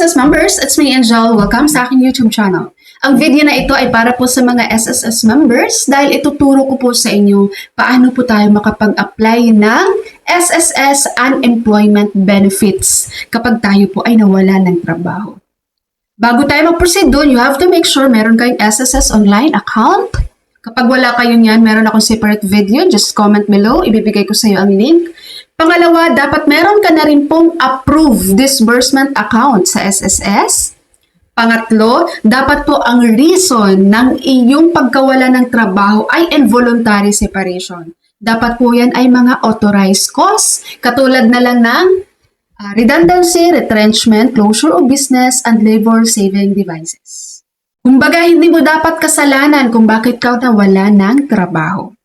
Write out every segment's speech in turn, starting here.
SSS members, it's me Angel. Welcome sa aking YouTube channel. Ang video na ito ay para po sa mga SSS members dahil ituturo ko po sa inyo paano po tayo makapag-apply ng SSS Unemployment Benefits kapag tayo po ay nawala ng trabaho. Bago tayo mag-proceed doon, you have to make sure meron kayong SSS online account. Kapag wala kayo niyan, meron akong separate video. Just comment below. Ibibigay ko sa iyo ang link. Pangalawa, dapat meron ka na rin pong approved disbursement account sa SSS. Pangatlo, dapat po ang reason ng iyong pagkawala ng trabaho ay involuntary separation. Dapat po yan ay mga authorized cause, katulad na lang ng redundancy, retrenchment, closure of business, and labor-saving devices. Kumbaga, hindi mo dapat kasalanan kung bakit ka nawala ng trabaho.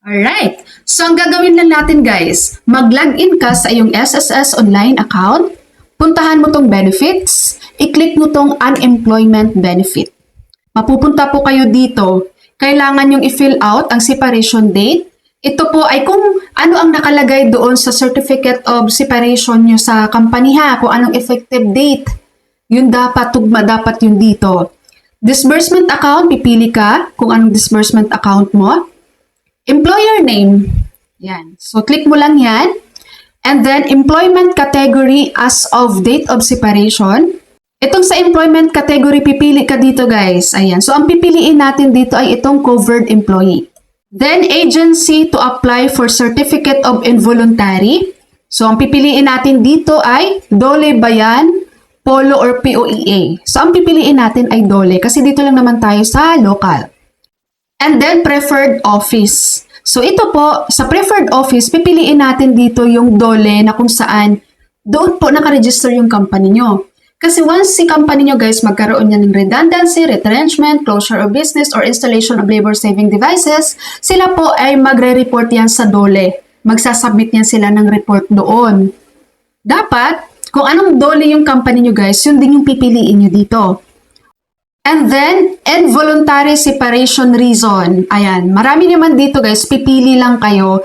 Alright, so ang gagawin lang natin guys, mag-login ka sa iyong SSS online account, puntahan mo tong benefits, i-click mo tong unemployment benefit. Mapupunta po kayo dito, kailangan yung i-fill out ang separation date. Ito po ay kung ano ang nakalagay doon sa certificate of separation nyo sa company ha, kung anong effective date. Yun dapat, tugma dapat yun dito. Disbursement account, pipili ka kung anong disbursement account mo. Employer name, yan. So, click mo lang yan. And then, employment category as of date of separation. Itong sa employment category, pipili ka dito guys. Ayan. So, ang pipiliin natin dito ay itong covered employee. Then, agency to apply for certificate of involuntary. So, ang pipiliin natin dito ay Dole Bayan, Polo or POEA. So, ang pipiliin natin ay Dole kasi dito lang naman tayo sa local. And then, preferred office. So, ito po, sa preferred office, pipiliin natin dito yung Dole na kung saan doon po nakaregister yung company nyo. Kasi once si company nyo guys, magkaroon niya ng redundancy, retrenchment, closure of business, or installation of labor-saving devices, sila po ay magre-report yan sa Dole. Magsasubmit yan sila ng report doon. Dapat, kung anong Dole yung company nyo guys, yun din yung pipiliin nyo dito. And then, involuntary separation reason. Ayan, marami naman dito guys, pipili lang kayo.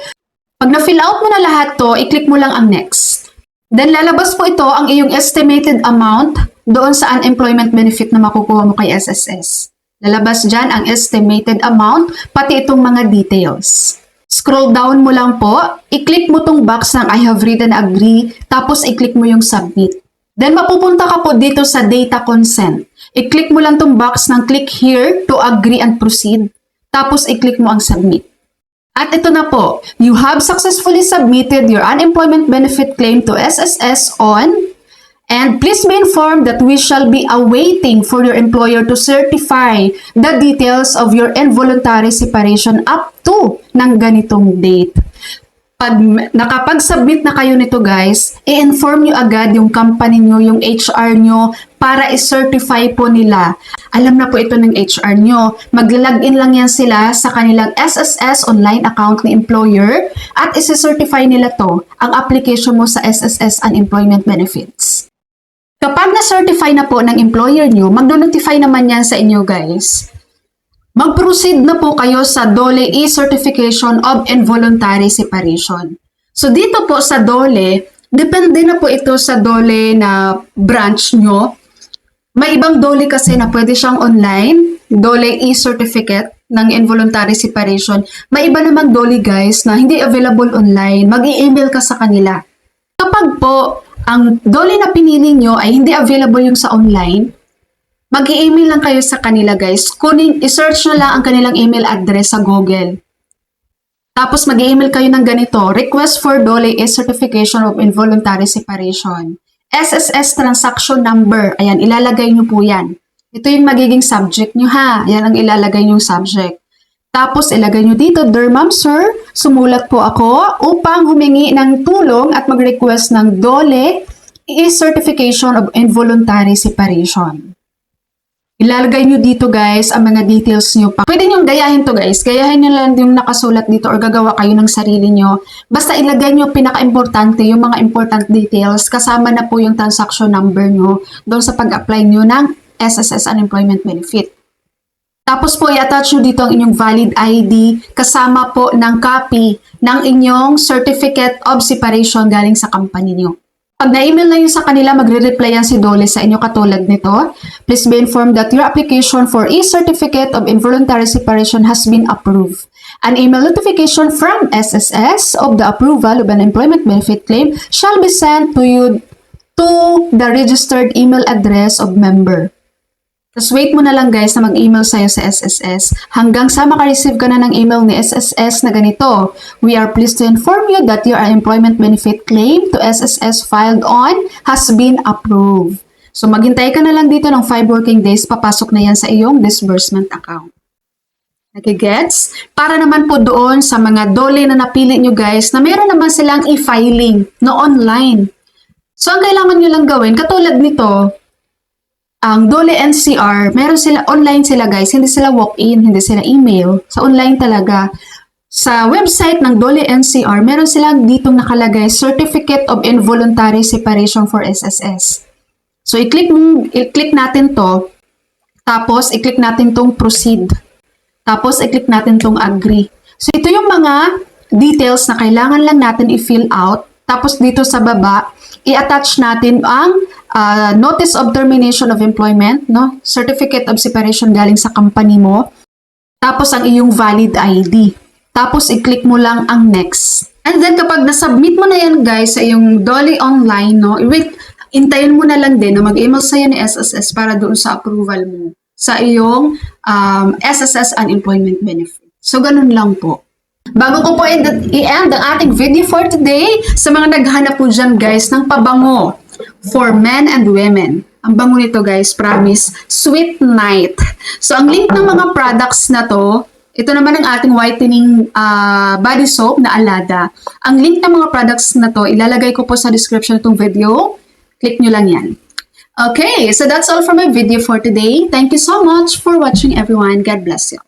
Pag na-fill out mo na lahat to, i-click mo lang ang next. Then, lalabas po ito ang iyong estimated amount doon sa unemployment benefit na makukuha mo kay SSS. Lalabas dyan ang estimated amount, pati itong mga details. Scroll down mo lang po, i-click mo tong box ng I have read and agree, tapos i-click mo yung submit. Then, mapupunta ka po dito sa data consent. I-click mo lang tong box ng click here to agree and proceed. Tapos, i-click mo ang submit. At ito na po, you have successfully submitted your unemployment benefit claim to SSS on, and please be informed that we shall be awaiting for your employer to certify the details of your involuntary separation up to ng ganitong date. Pag nakapag-submit na kayo nito guys, i-inform nyo agad yung company nyo, yung HR nyo, para i-certify po nila. Alam na po ito ng HR nyo. Mag-login lang yan sila sa kanilang SSS online account ni employer at isi-certify nila to, ang application mo sa SSS Unemployment Benefits. Kapag na-certify na po ng employer nyo, mag-notify naman yan sa inyo guys. Mag-proceed na po kayo sa Dole E-Certification of Involuntary Separation. So dito po sa Dole, depende na po ito sa Dole na branch nyo. May ibang Dole kasi na pwede siyang online, Dole E-Certificate ng Involuntary Separation. May iba namang Dole guys na hindi available online, mag-i-email ka sa kanila. Kapag po ang Dole na pinili nyo ay hindi available yung sa online, mag-i-email lang kayo sa kanila guys. I-search na lang ang kanilang email address sa Google. Tapos mag-i-email kayo ng ganito, request for Dole E-Certification of Involuntary Separation. SSS transaction number. Ayan, ilalagay nyo po yan. Ito yung magiging subject nyo ha. Ayan ang ilalagay nyong subject. Tapos ilagay nyo dito, Dear Ma'am Sir, sumulat po ako upang humingi ng tulong at mag-request ng Dole E-Certification of Involuntary Separation. Ilalagay nyo dito guys ang mga details nyo pa. Pwede nyo gayahin to guys. Gayahin nyo lang yung nakasulat dito or gagawa kayo ng sarili nyo. Basta ilagay nyo pinaka-importante yung mga important details. Kasama na po yung transaction number nyo doon sa pag-apply nyo ng SSS Unemployment Benefit. Tapos po i-attach nyo dito ang inyong valid ID kasama po ng copy ng inyong Certificate of Separation galing sa company nyo. Pag na-email na yun sa kanila, magre-reply yan si Dole sa inyo katulad nito. Please be informed that your application for e-certificate of involuntary separation has been approved. An email notification from SSS of the approval of an employment benefit claim shall be sent to you to the registered email address of member. Tapos wait mo na lang guys na mag-email sa'yo sa SSS hanggang sa makareceive ka na ng email ni SSS na ganito. We are pleased to inform you that your employment benefit claim to SSS filed on has been approved. So maghintay ka na lang dito ng 5 working days, papasok na yan sa iyong disbursement account. Okay, gets? Para naman po doon sa mga Dole na napili nyo guys na meron naman silang e-filing no online. So ang kailangan nyo lang gawin, katulad nito, ang Dole NCR, meron sila, online sila guys, hindi sila walk-in, hindi sila email, sa online talaga. Sa website ng Dole NCR, meron silang ditong nakalagay, Certificate of Involuntary Separation for SSS. So, i-click natin to, tapos i-click natin tong proceed, tapos i-click natin tong agree. So, ito yung mga details na kailangan lang natin i-fill out, tapos dito sa baba, i-attach natin ang notice of termination of employment, no? Certificate of separation galing sa company mo. Tapos ang iyong valid ID. Tapos i-click mo lang ang next. And then kapag na-submit mo na yan guys sa iyong Dole online, no? Intayin mo na lang din na mag-email sa'yo ni SSS para doon sa approval mo sa iyong SSS Unemployment Benefit. So ganun lang po. Bago ko po i-end ang ating video for today, sa mga naghahanap po dyan guys ng pabango for men and women. Ang bango nito guys, promise, Sweet Night. So ang link ng mga products na to, ito naman ang ating whitening body soap na Alada. Ang link ng mga products na to, ilalagay ko po sa description itong video. Click nyo lang yan. Okay, so that's all for my video for today. Thank you so much for watching everyone. God bless you.